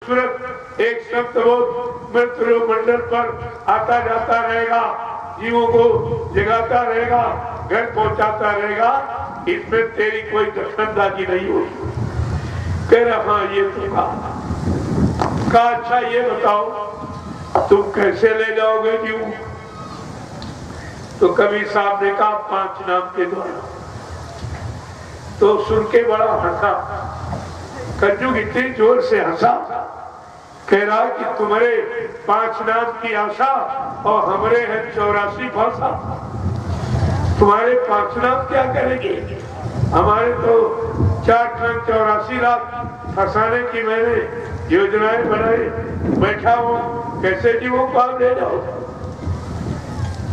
खूबसूरत एक शब्द वो मृत्यु मंडल पर आता जाता रहेगा, जीवों को जगाता रहेगा, घर पहुंचाता रहेगा, इसमें तेरी कोई दखलंदाजी नहीं होगी। कह रहा हाँ ये तो कहा। अच्छा ये बताओ तुम कैसे ले जाओगे जीव? तो कबीर साहब ने कहा 5 नाम के द्वारा। तो सुन के बड़ा हंसा, कंजूक इतनी जोर से हंसा, कह रहा कि तुम्हारे 5 नाम की आशा और हमारे हैं 84 भाषा। तुम्हारे 5 नाम क्या करेंगे? हमारे तो 4 लाख फंसाने की मैंने योजनाएं बनाई बैठा हूं, कैसे जीवों को आप ले जाओ?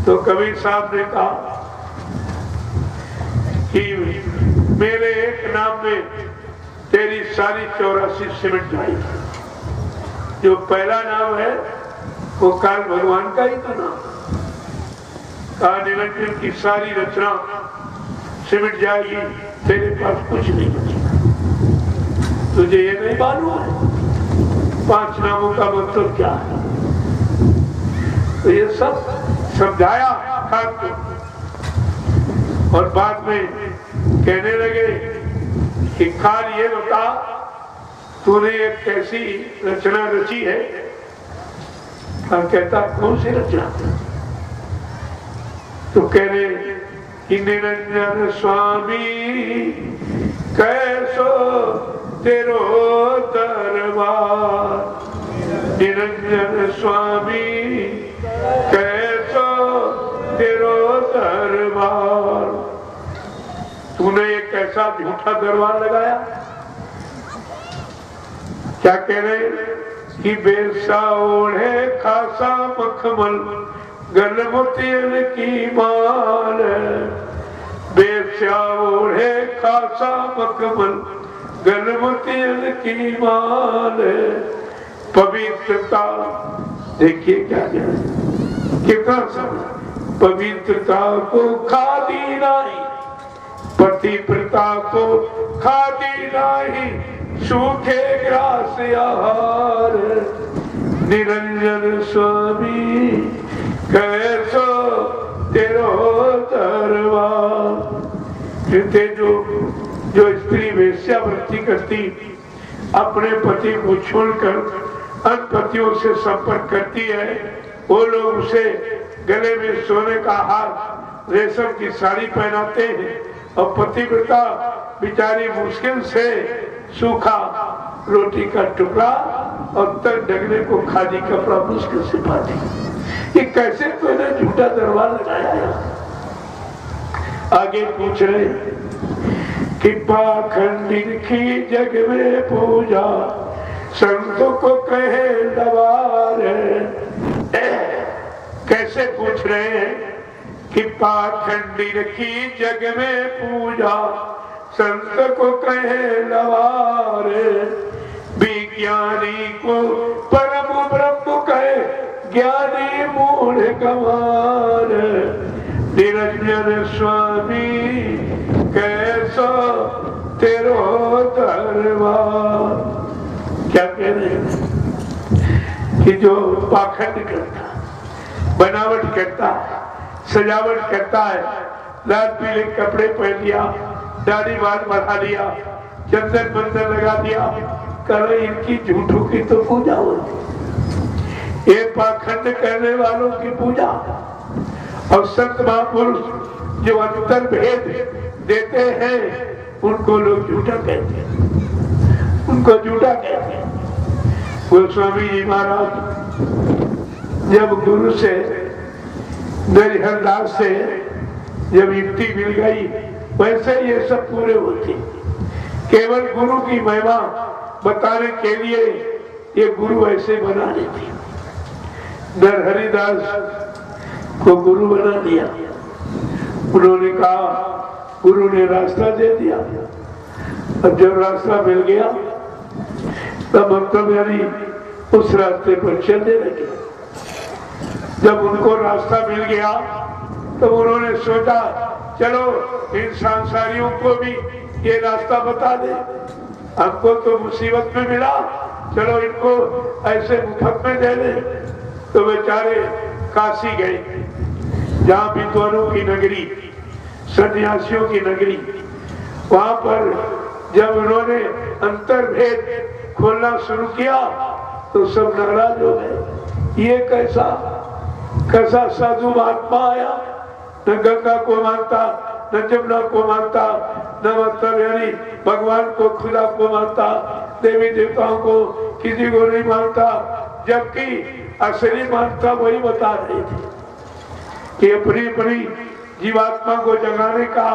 तो कबीर साहब ने कहा कि मेरे एक नाम में तेरी सारी 84 सिमट जाएगी। जो पहला नाम है वो काल भगवान का ही तो नाम, काल निरंजन की सारी रचना सिमट जाएगी, तेरे पास कुछ नहीं बचेगा। तुझे ये नहीं मालूम है 5 नामों का मतलब क्या है? तो ये सब समझाया खान को, और बाद में कहने लगे कि खान ये बता तूने एक कैसी रचना रची है? खान कहता कौन सी रचना? तो कह रहे कि निरंजन स्वामी कैसो तेरो दरबार, निरंजन स्वामी कैसो तेरो दरबार। तूने एक ऐसा झूठा दरबार लगाया। क्या कह रहे कि बेसा ओढ़े खासा मखमल गल मोतियन की माल, बेसा ओढ़े खासा मखमल गल मोतियन की माल। पवित्रता देखिए क्या कितना सब, पवित्रता को खादी नहीं, पतिव्रता को खादी नहीं, सूखे ग्रास आहार। निरंजन स्वामी कैसो तेरो दरबार। जो स्त्री वेश्यावृत्ति करती, अपने पति को छोड़कर अन्य पतियों से संपर्क करती है, वो लोग उसे गले में सोने का हार, रेशम की साड़ी पहनाते हैं, और पतिव्रता बिचारी मुश्किल से सूखा रोटी का टुकड़ा और तल ढकने को खादी कपड़ा मुश्किल से पाती। ये कैसे तूने झूठा दरबार लगाया है? आगे पूछ रहे कि पाखंडी की जग में पूजा संतों को कहे दवार। कैसे पूछ रहे हैं कि पाखंडी की जग में पूजा संत को कहे लवार। विज्ञानी को परम ब्रह्म कहे, ज्ञानी मूढ़ गंवार। निरंजन स्वामी कैसो तेरो दरबार। क्या कह रहे हैं कि जो पाखंड करता, बनावट करता है, सजावट करता है, लाल पीले कपड़े पहन लिया, दाढ़ी बाल बढ़ा लिया, चंदन बंदन लगा दिया, कर इनकी झूठों की तो पूजा होती। ये पाखंड करने वालों की पूजा। और संत महापुरुष जो अंतर भेद देते हैं उनको लोग झूठा कहते हैं, उनको झूठा कहते हैं। गोस्वामी जी महाराज जब गुरु से, हरदास से जब युक्ति मिल गई, वैसे ये सब पूरे होते। केवल गुरु की महिमा बताने के लिए ये गुरु ऐसे बना देते। हरिदास को गुरु बना दिया। उन्होंने कहा, गुरु ने रास्ता दे दिया। अब जब रास्ता मिल गया तब हम तो यानी उस रास्ते पर चलने लगे। जब उनको रास्ता मिल गया तब उन्होंने सोचा चलो इन सांसारियों को भी ये रास्ता बता दे। हमको तो मुसीबत में मिला, चलो इनको ऐसे मुफ्त में दे दे। तो बेचारे काशी गए, जहाँ विद्वानों की नगरी, सन्यासियों की नगरी। वहां पर जब उन्होंने अंतर्भेद खोलना शुरू किया तो सब नाराज हो गए। ये कैसा साधु महात्मा आया, न गंगा को मानता, न जमुना को मानता, न मतलब यानी भगवान को, खुदा को मानता, देवी देवताओं को किसी को नहीं मानता। जबकि असली मानता वही बता रहे थे कि अपनी अपनी जीवात्मा को जगाने का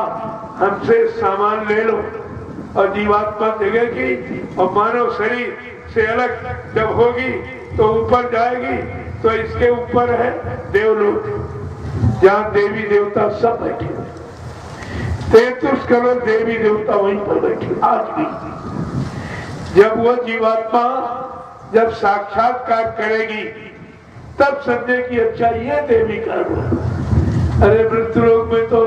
हमसे सामान ले लो और जीवात्मा जगेगी और मानव शरीर से अलग जब होगी तो ऊपर जाएगी। तो इसके ऊपर है देवलोक, जहाँ देवी देवता सब बैठे हुए, 33 करोड़ देवी देवता वहीं पर बैठे आज भी। जब वो जीवात्मा जब साक्षात्कार करेगी तब समझे कि अच्छा ये देवी का रूप। अरे मृत्युलोक में तो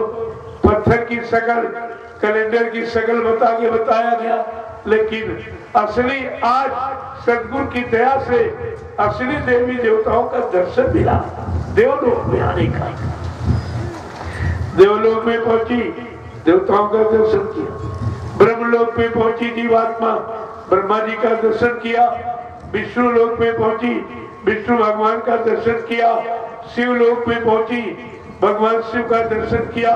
पत्थर की शकल, कैलेंडर की शकल बता के बताया गया, लेकिन असली आज सदगुरु की दया से असली देवी देवताओं का दर्शन मिला। देवलोक में आने का, देवलोक में पहुंची, देवताओं का दर्शन किया। ब्रह्मलोक में पहुंची जीवात्मा, ब्रह्मा जी का दर्शन किया। विष्णु लोक में पहुंची, विष्णु भगवान का दर्शन किया। शिवलोक में पहुंची, भगवान शिव का दर्शन किया।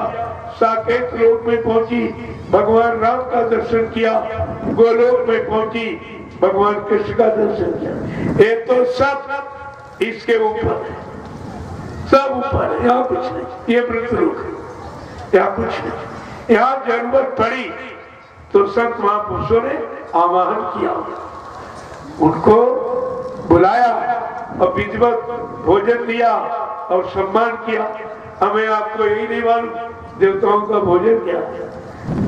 साकेत लोक में पहुंची, भगवान राम का दर्शन किया। गोलोक में पहुंची, भगवान कृष्ण का दर्शन किया। ये तो सब इसके ऊपर है, सब ऊपर है, यहाँ कुछ नहीं। ये मृत्युलोक है, यहाँ कुछ नहीं। यहाँ जरूरत पड़ी तो संत महापुरुषों ने आवाहन किया, उनको बुलाया और विधिवत भोजन दिया और सम्मान किया। हमें आपको यही नहीं मालूम देवताओं का भोजन क्या,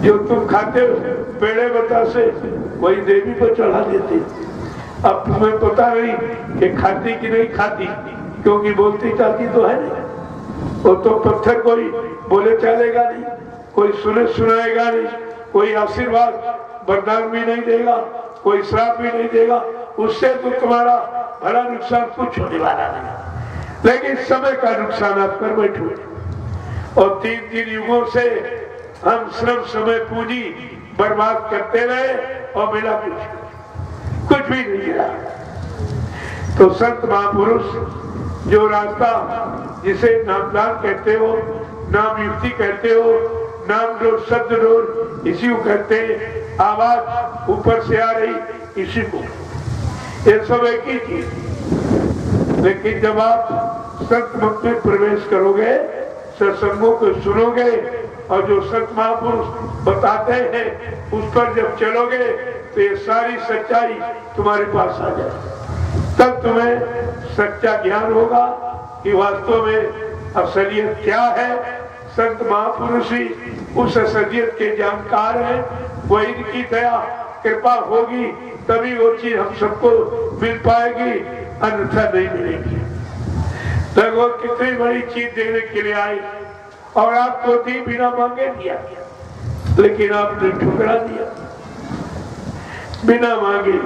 जो तुम खाते हो पेड़े बतासे वही देवी को चढ़ा देते। अब तुम्हें पता नहीं कि खाती कि नहीं खाती, क्योंकि बोलती चाहती तो है नहीं। वो तो पत्थर कोई बोले चलेगा नहीं, कोई सुने सुनाएगा नहीं, कोई आशीर्वाद वरदान भी नहीं देगा, कोई श्राप भी नहीं देगा। उससे तो तुम्हारा भला नुकसान कुछ होने वाला नहीं, लेकिन समय का नुकसान आप कर बैठो। और 3 युगों से हम श्रम समय पूंजी बर्बाद करते रहे और मिला कुछ भी नहीं मिला। तो संत महापुरुष जो रास्ता, जिसे नामदान कहते हो, नाम युक्ति कहते हो, नाम डोर शब्द डोर इसी को कहते हैं। आवाज ऊपर से आ रही इसी को, ये सब एक ही चीज। लेकिन जब आप संत मत में प्रवेश करोगे, सत्संगों को सुनोगे और जो संत महापुरुष बताते हैं उस पर जब चलोगे तो ये सारी सच्चाई तुम्हारे पास आ जाए। तब तुम्हें सच्चा ज्ञान होगा कि वास्तव में असलियत क्या है। संत महापुरुष ही उस असलियत के जानकार हैं। वही इनकी दया कृपा होगी तभी वो चीज हम सबको मिल पाएगी, अन्यथा नहीं मिलेगी। भगवान कितनी बड़ी चीज देने के लिए आए और आपको दी, बिना मांगे दिया, लेकिन आपने ठुकरा दिया। बिना मांगे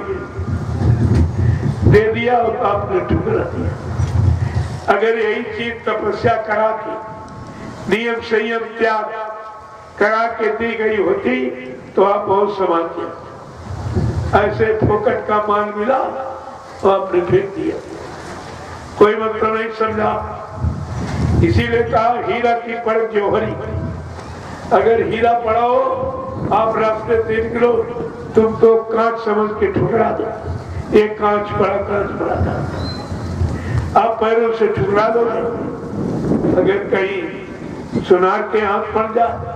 दे दिया और आपने ठुकरा दिया। अगर यही चीज तपस्या करा के, नियम संयम त्याग करा के दी गई होती तो आप बहुत समझते। ऐसे फोकट का मान मिला तो आपने फेंक दिया, कोई मतलब नहीं समझा। इसीलिए कहा हीरा की परख जौहरी। अगर हीरा पड़ा हो आप रास्ते से निकलो, तुम तो कांच समझ के ठुकरा दो। एक कांच पड़ा था, आप पैरों से ठुकरा दो। अगर कहीं सुनार के हाथ पड़ जाए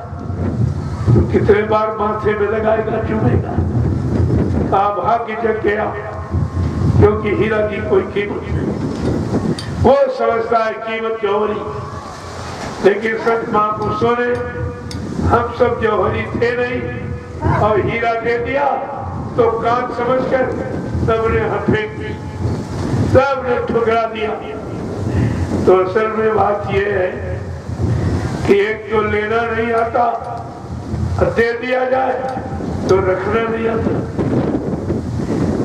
तो कितने बार माथे में लगाएगा, चुभेगा। आप भाग्य जग गया, क्योंकि हीरा की कोई कीमत नहीं। वो समझता है कीमत जौहरी, लेकिन संत महापुरुषों ने हम सब जौहरी थे नहीं और हीरा दे दिया तो कांच समझकर सबने फेंक दी, सबने ठुकरा दिया। तो असल में बात यह है कि एक तो लेना नहीं आता, दे दिया जाए तो रखना नहीं आता।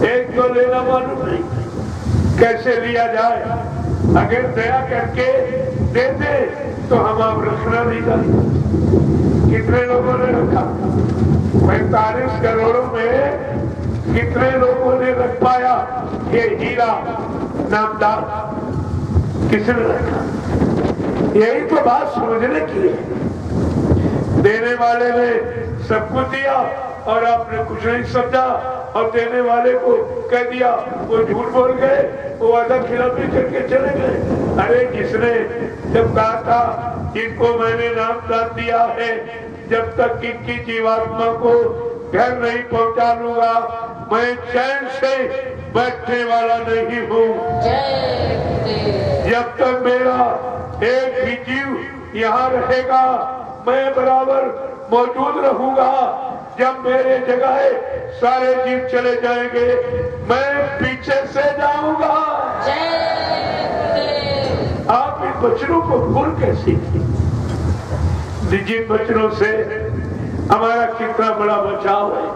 एक तो लेना मालूम नहीं कैसे लिया जाए। अगर दया करके देते तो हम आप रखना नहीं चाहते। कितने लोगों ने रखा? 45 करोड़ों में कितने लोगों ने रख पाया ये हीरा नामदार? किसने रखा? यही तो बात समझने की है। देने वाले ने सब कुछ दिया और आपने कुछ नहीं समझा, और देने वाले को कह दिया, वो झूठ बोल गए, वो वादा खिलाफी करके चले गए। अरे जिसने जब कहा था इनको मैंने नाम दान दिया है, जब तक इनकी जीवात्मा को घर नहीं पहुंचा लूंगा मैं चैन से बैठने वाला नहीं हूँ। जब तक मेरा एक भी जीव यहाँ रहेगा मैं बराबर मौजूद रहूंगा। जब मेरे जगह सारे जीव चले जाएंगे मैं पीछे से जाऊंगा। आप इन वचनों को भूल कैसे? जिन वचनों से हमारा कितना बड़ा बचाव है।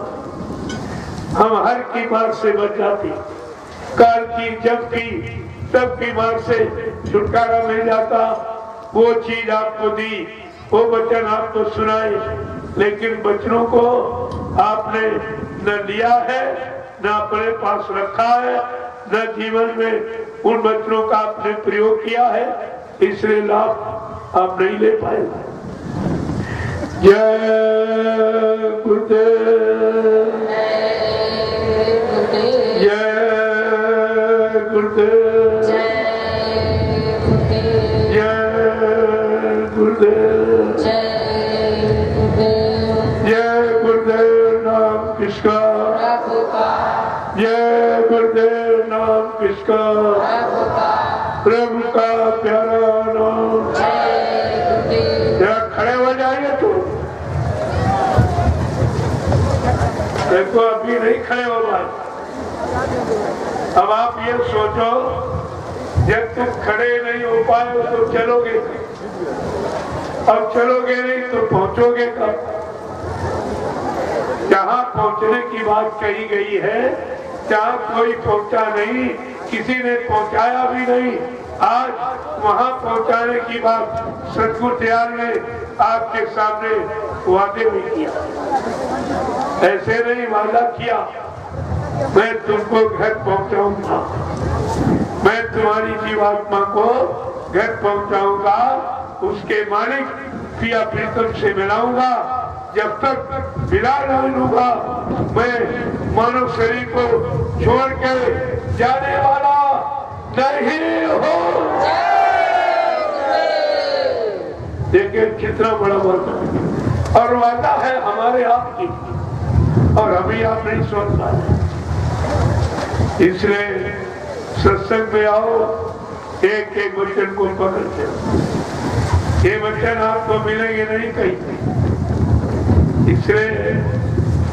हम हर की मार से बच जाती, काल की जब की तब की मार से छुटकारा मिल जाता। वो चीज आपको दी, वो वचन आपको सुनाए, लेकिन बच्चों को आपने न लिया है, न अपने पास रखा है, न जीवन में उन बच्चों का आपने प्रयोग किया है, इसलिए लाभ आप नहीं ले पाए। जय गुरुदेव, जय गुरुदेव, जय गुरुदेव, जय गुरुदेव। नाम किसका? जय गुरुदेव। नाम किसका? प्रभु का प्यारा नाम। जरा खड़े हो जाइए। तो देखो अभी नहीं खड़े हो पाए। अब आप ये सोचो, जब तुम खड़े नहीं हो पाए तो चलोगे, अब चलोगे नहीं तो पहुंचोगे कब? जहाँ पहुंचने की बात कही गई है, जहाँ कोई पहुंचा नहीं, किसी ने पहुंचाया भी नहीं, आज वहाँ पहुंचाने की बात सतगुरु दयाल ने आपके सामने वादे में किया। ऐसे नहीं वादा किया मैं तुमको घर पहुंचाऊंगा, मैं तुम्हारी जीवात्मा को घर पहुंचाऊंगा, उसके मालिक पिया प्रीतम से मिलाऊंगा। जब तक मिला नहीं लूंगा मैं मानव शरीर को छोड़ के जाने वाला नहीं हूँ। देखिए कितना बड़ा वादा है, और वादा है हमारे आप की, और अभी आप नहीं सोच पाए। इसलिए सत्संग में आओ, एक एक वचन को पकड़ते हो। ये वचन आपको मिलेंगे नहीं कहीं। इसलिए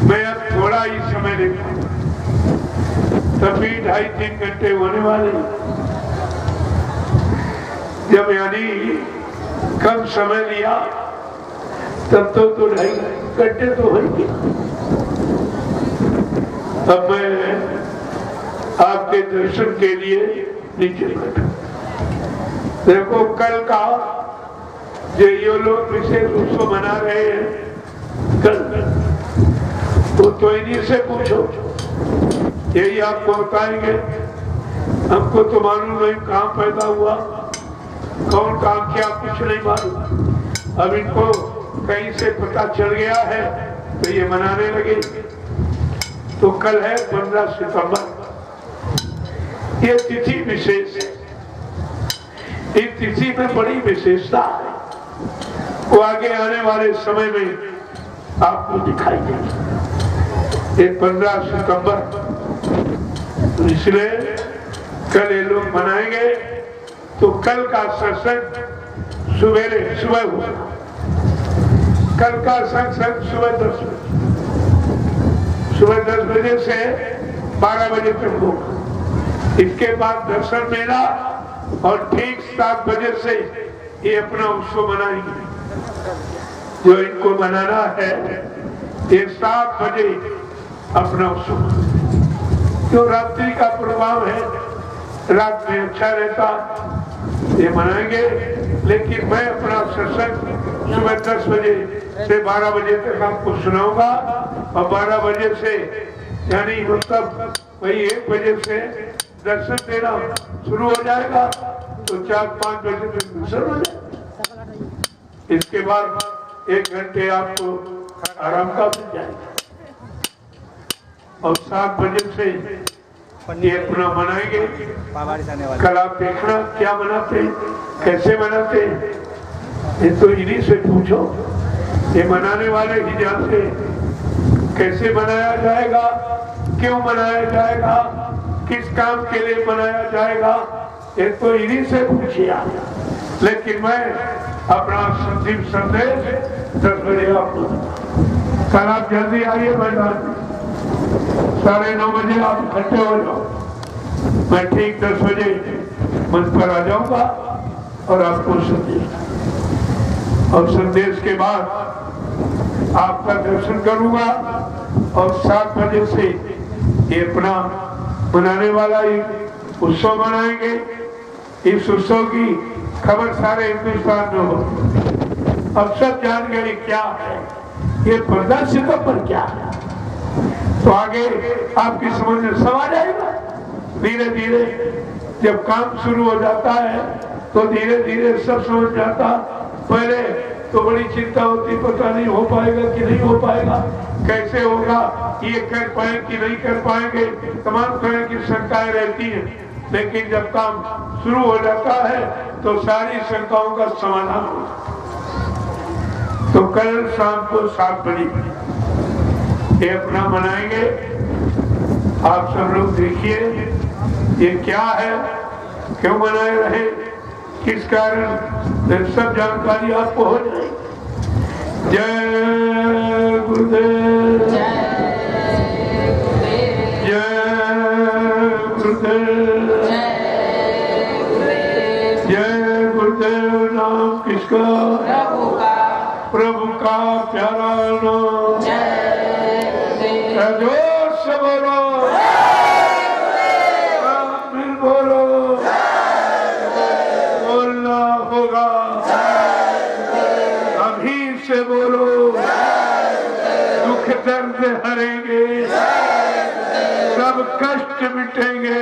मैं अब थोड़ा ही समय लेता हूँ, तभी 2.5-3 घंटे होने वाले। जब यानी कम समय लिया तब तो 2.5 घंटे तो हो गया। अब मैं आपके दर्शन के लिए नीचे बैठा। देखो कल का जो ये लोग विशेष उत्सव मना रहे हैं, कल तो इन्हीं से पूछो, यही आपको बताएंगे। हमको तो मालूम नहीं कहाँ पैदा हुआ, कौन काम किया, कुछ नहीं मालूम। अब इनको कहीं से पता चल गया है तो ये मनाने लगे। तो कल है 15 सितंबर। ये तिथि विशेष है। इस तिथि में बड़ी विशेषता है, वो आगे आने वाले समय में आपको दिखाई देगी। ये 15 सितंबर, इसलिए कल ये लोग मनाएंगे। तो कल का सत्संग सुबह हुआ। कल का सत्संग सुबह 10 बजे, सुबह 10 बजे से 12 बजे तक होगा। इसके बाद दर्शन मेला, और ठीक 7 बजे से ये अपना उत्सव मनाएंगे। जो इनको मनाना है, ये 7 बजे अपना उत्सव। जो रात्रि का प्रभाव है, रात में अच्छा रहता, ये मनाएंगे। लेकिन मैं अपना सत्संग सुबह 10 बजे से 12 बजे तक आपको सुनाऊंगा और 12 बजे से यानी मतलब वही 1 बजे से दर्शन देना शुरू हो जाएगा, तो 4-5 बजे तक दर्शन हो जाएगा। इसके बाद 1 घंटे आपको आराम का मिल जाएगा और 7 बजे से ये अपना मनाएंगे। कल आप देखना क्या मनाते, कैसे मनाते, ये तो इन्हीं से पूछो, ये मनाने वाले ही जानते कैसे मनाया जाएगा, क्यों मनाया जाएगा, किस काम के लिए मनाया जाएगा, ये तो इन्हीं से पूछिए। लेकिन मैं अपना संदीप संदेश 10 बजे आपको, कल आप जल्दी आइए मैदान में, 9:30 बजे आप इकट्ठे हो जाओ, मैं ठीक 10 बजे मंच पर आ जाऊंगा और आपको संदेश, और संदेश के बाद आपका दर्शन करूंगा और 7 बजे से ये अपना मनाने वाला एक उत्सव मनाएंगे। इस उत्सव की खबर सारे हिंदुस्तान में हो, अब सब जान गए क्या है ये 15 सितंबर क्या है, तो आगे आपकी समझ में सब आ जाएगा। धीरे धीरे जब काम शुरू हो जाता है तो धीरे धीरे सब समझ जाता। पहले तो बड़ी चिंता होती, पता नहीं हो पाएगा कि नहीं हो पाएगा, कैसे होगा, ये कर पाए कि नहीं कर पाएंगे, तमाम तरह की शंकाएं रहती हैं। लेकिन जब काम शुरू हो जाता है तो सारी शंकाओं का समाधान हो जाता है। तो कल शाम को 7 बजे ये अपना मनाएंगे। आप सब लोग देखिए ये क्या है, क्यों मनाए रहे, किस कारण, सब जानकारी आपको हो जाएगी। जय गुरुदेव, जय गुरुदेव, जय गुरुदेव। नाम किसका? प्रभु का प्यारा नाम। जोर से बोलो, मिल बोलो, बोलना होगा, अभी से बोलो, दुख दर्द हरेंगे, सब कष्ट मिटेंगे,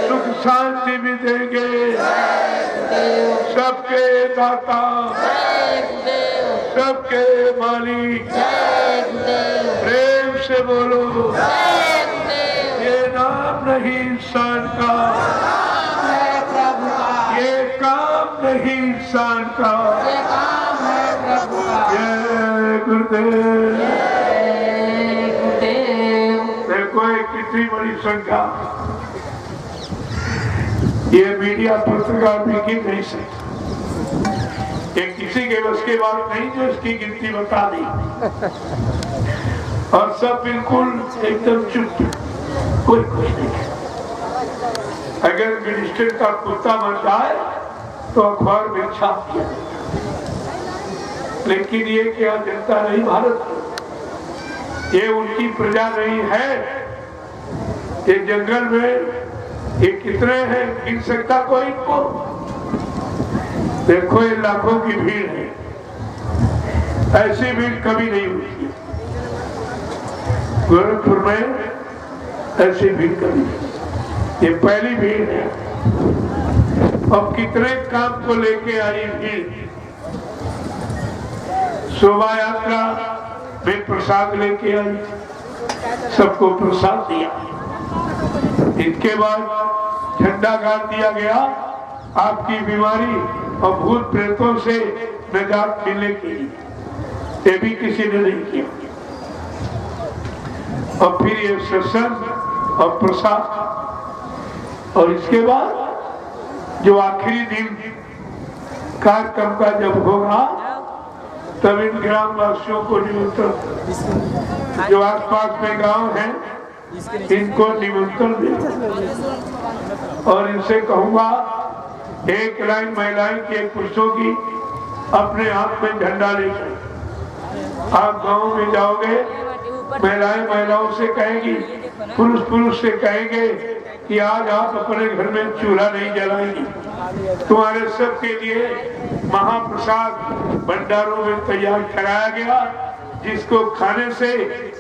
सुख शांति भी देंगे, सबके दाता, सबके मालिक, प्रेम से बोलो। ये नाम नहीं इंसान का, ये काम नहीं इंसान का। जय गुरुदेव। देखो ये कितनी बड़ी संख्या, ये मीडिया पत्रकार भी गिन नहीं सकते, ये किसी के बस की बात नहीं जो इसकी गिनती बता दी, और सब बिल्कुल एकदम चुप, कोई कुछ नहीं। अगर मिनिस्टर का कुत्ता मर जाए तो अखबार में छाप दिया, लेकिन ये क्या जनता नहीं भारत की, ये उनकी प्रजा नहीं है। ये जंगल में ये कितने हैं, गिन सकता कोई इनको? देखो ये लाखों की भीड़ है, ऐसी भीड़ कभी नहीं हुई गोरखपुर में, ऐसी भीड़ कभी नहीं, ये पहली भीड़ है। अब कितने काम को लेके आई भीड़, शोभा यात्रा में प्रसाद लेके आई, सबको प्रसाद दिया, इसके बाद झंडा गाड़ दिया गया, आपकी बीमारी और भूत प्रेतों से निजात मिलने के लिए, ये भी किसी ने नहीं किया। और फिर ये सत्संग और प्रसाद, और इसके बाद जो आखिरी दिन कार्यक्रम का जब होगा तब इन ग्राम वासियों को निमंत्रण, जो आसपास में गांव हैं इनको निमंत्रण दे, और इनसे कहूंगा एक लाइन महिलाएं की, एक पुरुषों की, अपने हाथ में झंडा लेकर आप गांव में जाओगे, महिलाओं से कहेंगी पुरुष से कहेंगे कि आज आप अपने घर में चूल्हा नहीं जलाएंगे, तुम्हारे सबके लिए महाप्रसाद भंडारों में तैयार कराया गया, जिसको खाने से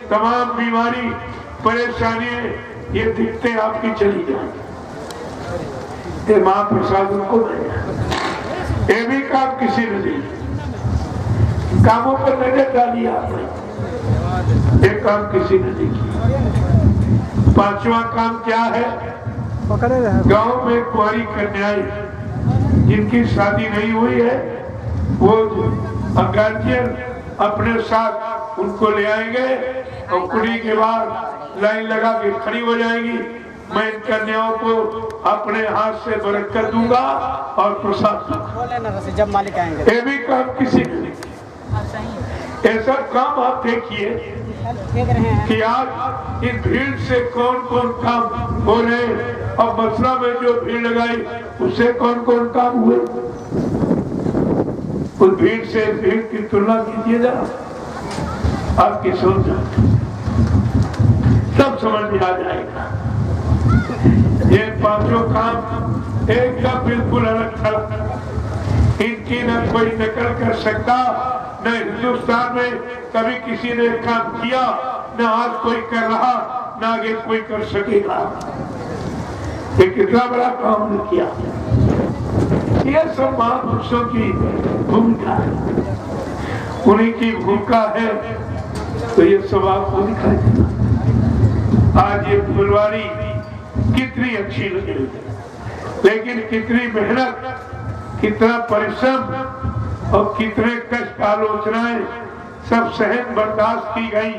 तमाम बीमारी परेशानियां ये दिखते आपकी चली जाए। ये महाप्रसाद उनको नहीं, ये भी काम किसी ने नहीं। कामों पर नजर डाली आपने, ये काम किसी ने नहीं किया। पांचवा काम क्या है? गांव में कुंवारी कन्याएं जिनकी शादी नहीं हुई है, वो गार्जियन अपने साथ उनको ले आएंगे और कुड़ी के बाद लाइन लगा के खड़ी हो जाएंगी। मैं इन कन्याओं को अपने हाथ से बरकत दूंगा और प्रसाद दूंगा। जब मालिक आएंगे, ये भी काम किसी ने नहीं। ऐसा काम आप देखिए कि आज इस भीड़ से कौन कौन काम हो रहे, और मथुरा में जो भीड़ लगाई उससे कौन कौन काम हुए। उस भीड़ से भीड़ की तुलना कीजिए जरा, आपकी सोच सब समझ में आ जाएगा। ये पांचों काम एकदम बिल्कुल अलग था, इनकी न कोई नकल कर सकता, न हिंदुस्तान में कभी किसी ने काम किया, न आज कोई कर रहा, न आगे कोई कर सकेगा। ये कितना बड़ा काम किया। ये सब महापुरुषों की भूमिका है, उन्हीं की भूमिका है, तो ये सब आपको दिखाई देगा। आज ये फुलवारी कितनी अच्छी लगी, लेकिन कितनी मेहनत, कितना परिश्रम और कितने कष्ट आलोचनाएं सब सहन बर्दाश्त की गई,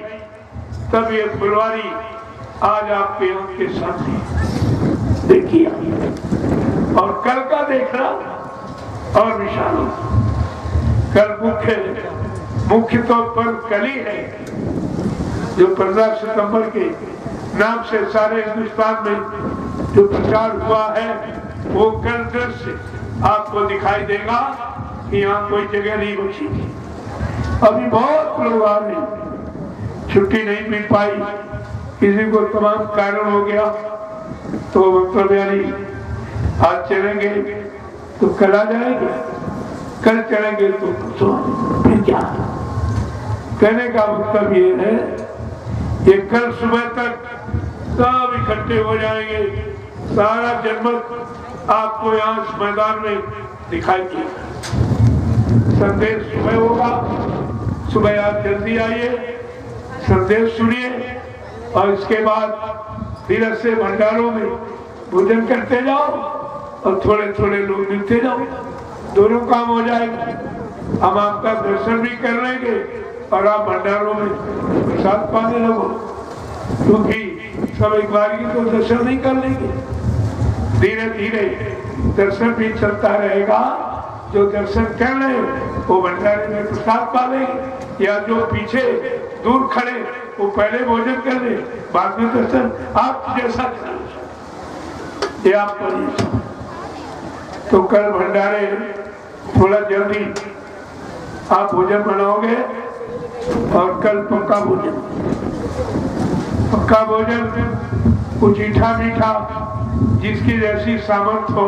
तब ये फुलवारी आज आपके उनके सामने देखिए। और कल का देखना और विशाल, कल मुख्य तौर पर कली है, जो 15 सितंबर के नाम से सारे हिंदुस्तान में जो प्रचार हुआ है, वो कल दृश्य आपको दिखाई देगा कि यहाँ कोई जगह नहीं बची थी। अभी बहुत लोग आ रहे, छुट्टी नहीं मिल पाई, किसी को तमाम कारण हो गया, तो मतलब यानी आज चलेंगे तो कल आ जाएंगे, कल चलेंगे तो फिर क्या। कहने का मतलब ये है, ये कल सुबह तक सब इकट्ठे हो जाएंगे, सारा जनमत आपको यहाँ इस मैदान में दिखाई देगा। संदेश सुबह होगा, सुबह आप जल्दी आइए, संदेश सुनिए, और इसके बाद धीरे से भंडारों में भोजन करते जाओ और थोड़े थोड़े लोग मिलते जाओ, दोनों काम हो जाएगा। हम आपका दर्शन भी कर लेंगे और आप भंडारों में प्रसाद पाने लगो, क्योंकि सब एक बार ही तो दर्शन नहीं कर लेंगे, धीरे धीरे दर्शन भी चलता रहेगा। जो दर्शन कर ले वो भंडारे में प्रसाद पा लेंगे, या जो पीछे दूर खड़े वो पहले भोजन कर ले, बाद में दर्शन। आप जैसा ये आप करिए। तो कल भंडारे थोड़ा जल्दी आप भोजन बनाओगे, और कल पक्का भोजन कुछ मीठा मीठा जिसकी जैसी सामर्थ्य हो,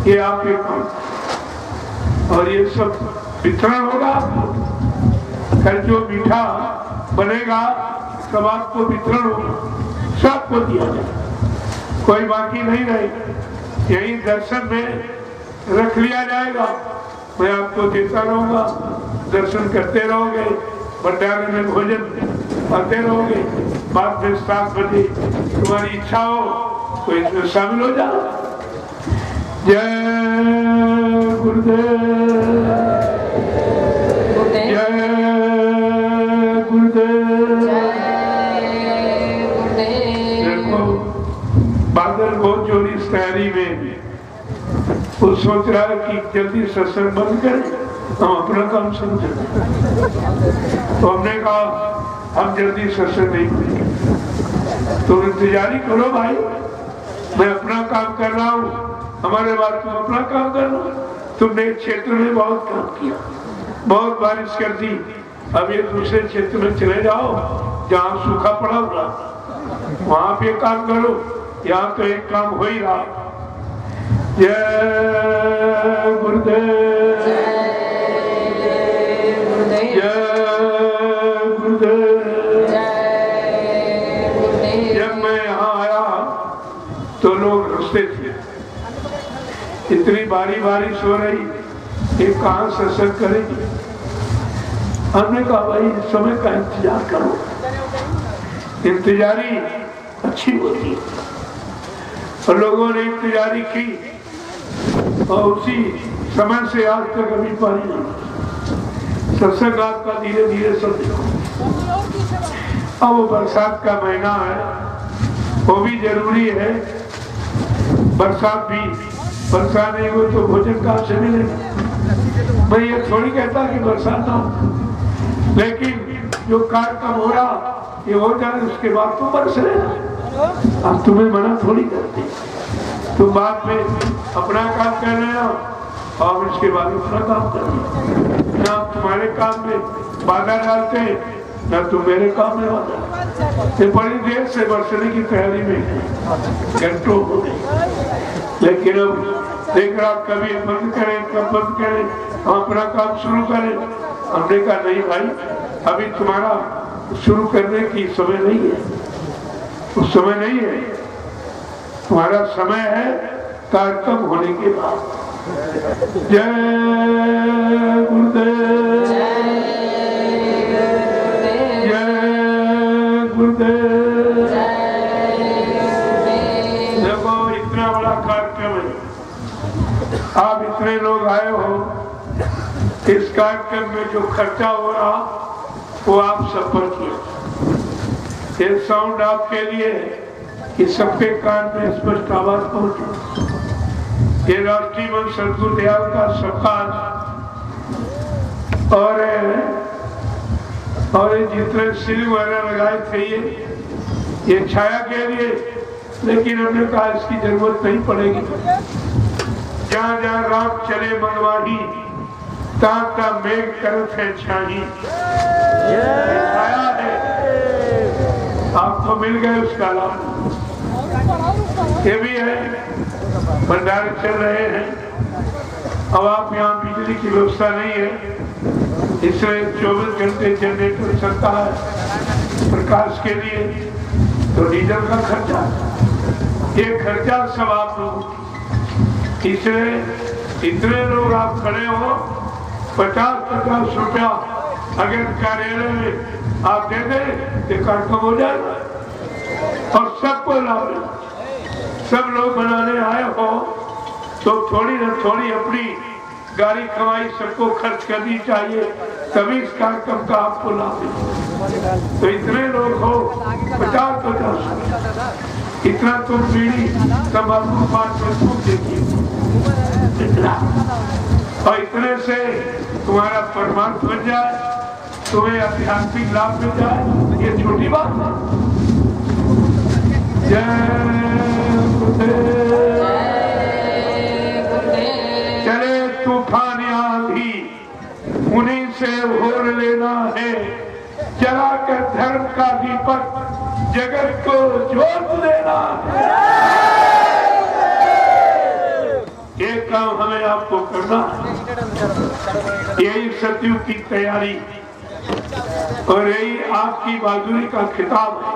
ये आपके काम, और ये सब वितरण होगा। कल जो मीठा बनेगा सब आपको वितरण होगा, सबको दिया जाएगा, कोई बाकी नहीं रहेगा। यही दर्शन में रख लिया जाएगा, मैं आपको देता रहूंगा, दर्शन करते रहोगे, भंडारे में भोजन आते रहोगे। बाद में 7 बजे तुम्हारी इच्छा हो तो इसमें शामिल हो जाओ। जय गुरुदेव, जय गुरुदेव। देखो बादल बहुत जोरी इस तैयारी में, वो सोच रहा है कि जल्दी सत्संग बंद करें, हम अपना काम समझे। तो हमने कहा हम जल्दी सत्संग नहीं करेंगे, तो इंतजारी करो भाई, मैं अपना काम कर रहा हूँ, हमारे बाद तुम अपना काम कर लो। तुमने एक क्षेत्र में बहुत काम किया, बहुत बारिश कर दी, अब ये दूसरे क्षेत्र में चले जाओ जहाँ सूखा पड़ा हुआ, वहां पे काम करो, यहाँ तो एक काम हो ही रहा। जय गुरुदेव, जय गुरुदेव। जब मैं यहाँ आया तो लोग हंसते थे, इतनी बारी बारिश हो रही, ये कहाँ सत्संग करेगी। हमने कहा भाई समय का इंतजार करो, इंतजारी अच्छी होती है। और लोगों ने इंतजारी की और उसी समय से आज तक अभी पानी नहीं। सत्संग आपका धीरे धीरे सब देखो। अब वो बरसात का महीना है, वो भी जरूरी है। बरसात भी, बरसात नहीं हो तो भोजन कहाँ से मिलेगा। मैं ये थोड़ी कहता कि बरसात ना हो, लेकिन जो कार्यक्रम हो रहा ये हो जाए उसके बाद तो बरस रहे। अब तुम्हें मना थोड़ी करते, तुम बाद में अपना काम कर रहे हो और इसके बाद अपना काम कर रहे। ना तुम्हारे काम में बाधा डालते, ना तुम मेरे काम में बाधा। ये बड़ी देर से बरसने की तैयारी में घंटों हो गई, लेकिन अब देख रहा कभी बंद करें कब बंद करें, हम अपना काम शुरू करें। हमने कहा नहीं भाई, अभी तुम्हारा शुरू करने की समय नहीं है, उस समय नहीं है, तुम्हारा समय है कार्यक्रम होने के बाद। जय गुरुदेव, जय गुरुदेव। देखो इतना बड़ा कार्यक्रम है, आप इतने लोग आए हो, इस कार्यक्रम में जो खर्चा हो रहा वो आप सब पर किया। ये साउंड आपके लिए कि सबके कान में स्पष्ट आवाज पहुंचे। ये राष्ट्रीय मंच सदगुरुदयाल का सकाश और जितने सीलिंग वगैरह लगाए थे ये छाया के लिए, लेकिन हमने कहा इसकी जरूरत नहीं पड़ेगी। जहाँ जहाँ राम चले मनवाही, ताता मेघ करत है छाही। छाया है, आपको मिल गए उसका लाभ। ये भी है, भंडारे चल रहे हैं। अब आप यहाँ बिजली की व्यवस्था नहीं है, इसलिए 24 घंटे जनरेटर चलता है प्रकाश के लिए, तो डीजल का खर्चा, ये खर्चा सब आप लोग। इसलिए इतने लोग आप खड़े हो, 50-50 रुपया अगर कार्यालय में आप दे दें तो कार्यक्रम हो जाएगा और सबको लाभ। सब लोग बनाने आए हो तो थोड़ी न थोड़ी अपनी गाड़ी कमाई सबको खर्च करनी चाहिए, तभी इस कार्यक्रम का आपको लाभ है। तो इतने लोग हो, 50-50, इतना तुम पीढ़ी तंबाकू पान में खूब देखिए, और इतने से तुम्हारा परमार्थ बन जाए, तुम्हें आध्यात्मिक लाभ मिल जाए, ये छोटी बात है। जय गुरुदेव। चले तूफान आंधी, उन्हीं से भोर लेना है, जलाकर धर्म का दीपक जगत को जोत देना है। ये काम हमें आपको करना है, यही सतयुग की तैयारी और यही आपकी बहादुरी का खिताब है।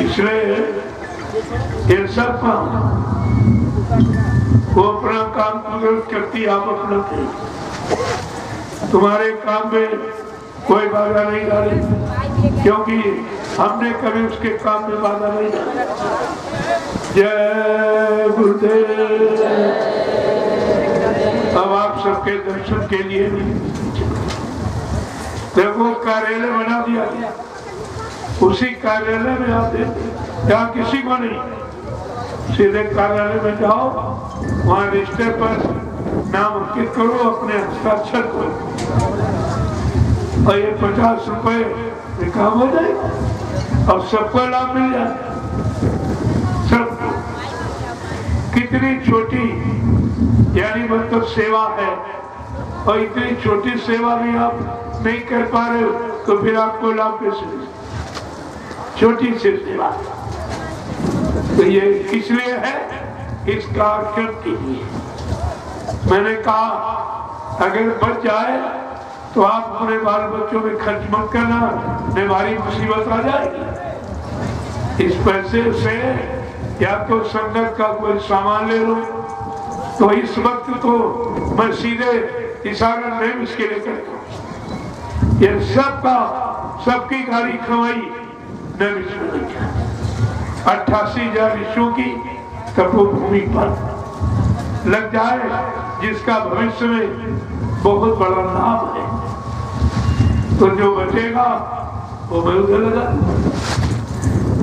इसलिए ये सब काम वो अपना काम करती, आप अपना करिए। तुम्हारे काम में कोई बाधा नहीं डाली, क्योंकि हमने कभी उसके काम में बाधा नहीं डाली। जय गुरुदेव। अब आप सबके दर्शन के लिए देखो कार्यालय बना दिया, उसी कार्यालय में आप यहाँ किसी को नहीं, सीधे कार्यालय में जाओ, वहाँ रजिस्टर पर नाम अंकित करो, अपने हस्ताक्षर करो और ये 50 रुपए काम हो जाएगा और सबको लाभ मिल जाए। सबको कितनी छोटी यानी मतलब सेवा है, और इतनी छोटी सेवा भी आप नहीं कर पा रहे हो तो फिर आपको लाभ कैसे? छोटी सी सेवा। तो ये किस लिए है? इस कार्यक्रम के लिए। मैंने कहा अगर बच जाए तो आप अपने बाल बच्चों में खर्च मत करना, नहीं भारी मुसीबत आ जाएगी। इस पैसे से या तो संगत का कोई सामान ले लो। तो इस वक्त तो मैं सीधे इशारा नहीं इसके लिए करता हूँ। ये सबकी गाड़ी कमाई नहीं इसमें 88,000 ऋषियों की तपोभूमि पर लग जाए, जिसका भविष्य में बहुत बड़ा लाभ है। तो जो बचेगा वो मैं उधर लगा।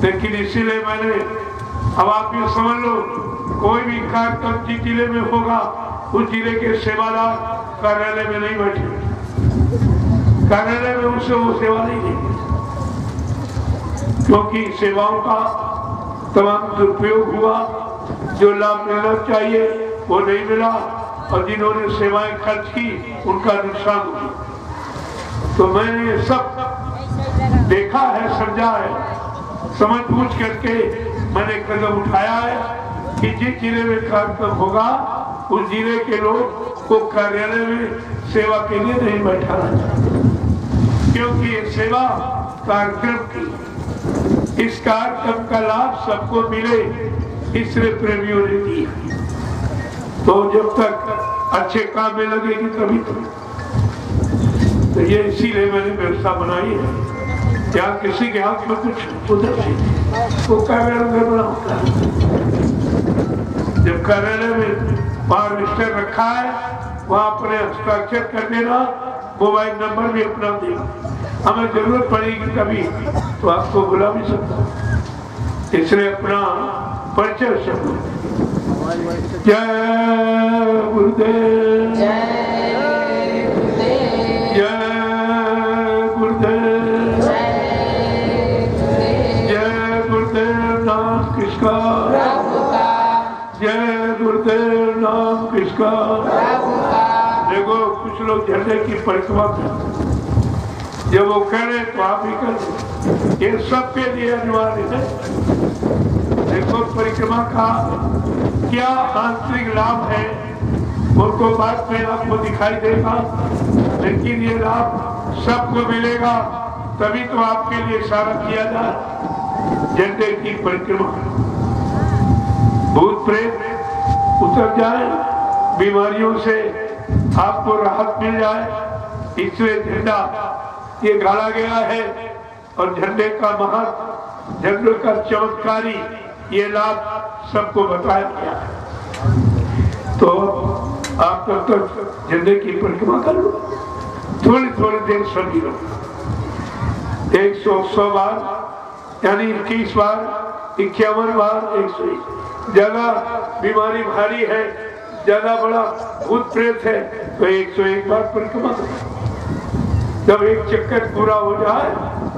लेकिन इसीलिए मैंने, अब आप ये समझ लो, कोई भी कार्यक्रम जिस जिले में होगा उस जिले के सेवादार कार्यालय में नहीं बैठे, कार्यालय में उनसे वो सेवा नहीं देंगे, क्योंकि सेवाओं का तमाम दुरुपयोग हुआ। जो लाभ मिलना चाहिए वो नहीं मिला, और जिन्होंने सेवाएं खर्च की उनका नुकसान हुआ। तो मैंने ये सब देखा है, समझा है, समझ बूझ करके मैंने कदम उठाया है कि जिस जिले में कार्यक्रम होगा उस जिले के लोग को कार्यालय में सेवा के लिए नहीं बैठाना चाहिए, क्योंकि ये सेवा कार्यक्रम की, इस कार्यक्रम का लाभ सबको मिले, इसलिए प्रेमियों ने दी। तो जब तक अच्छे काम में लगेगी तभी तो ये इसीलिए मैंने व्यवस्था बनाई है। क्या किसी के हाथ में कुछ उधर वो कार्यालय में बना होता है। जब कार्यालय में वहाँ रजिस्टर रखा है, वहाँ अपने हस्ताक्षर कर देना, मोबाइल नंबर भी अपना देना। हमें जरूरत पड़ेगी कभी तो आपको बुला भी सकता, इसलिए अपना परिचय सब। जय गुरुदेव, जय गुरुदेव, जय गुरुदेव नाम किसका, जय गुरुदेव नाम किसका। देखो कुछ लोग झंडे की परिक्रमा करते, जब वो करे तो आप ही कर, ये सबके लिए अनिवार्य है। देखो परिक्रमा का क्या आंतरिक लाभ है उनको बाद में आपको दिखाई देगा, लेकिन ये लाभ सबको मिलेगा, तभी तो आपके लिए इशारा किया जाए झंडे की परिक्रमा। भूत प्रेत उतर जाए, बीमारियों से आपको राहत मिल जाए, इसलिए झंडा ये गाड़ा गया है। और झंडे का महत्व, झंडे का चमत्कारी ये लाभ सबको बताया गया है। तो आप तब तक झंडे की परिक्रमा कर लो, थोड़ी थोड़ी देर सभी लोग 100 बार, यानी 21 बार, 51 बार, 101। ज्यादा बीमारी भारी है, ज्यादा बड़ा भूत प्रेत है तो 101 बार परिक्रमा करो। जब एक चक्कर पूरा हो जाए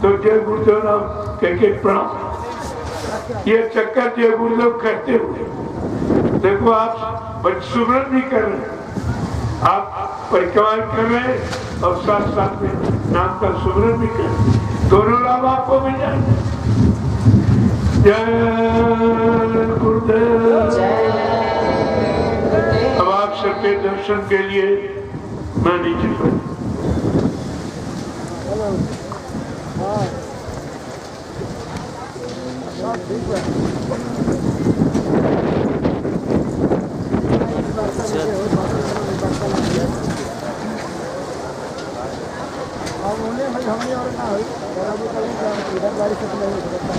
तो जय गुरुदेव नाम कह के प्रणाम। ये चक्कर जय गुरुदेव कहते हुए देखो आप सुमरन भी कर रहे, आप परिक्रमा कर रहे और साथ साथ में नाम का सुमरन भी कर रहे, दोनों लाभ आपको मिल जाएंगे। जय गुरुदेव। अब आप सबके दर्शन के लिए मैं नीचे पर हमने और ना हुई इधर गाड़ी से नहीं हो सकता।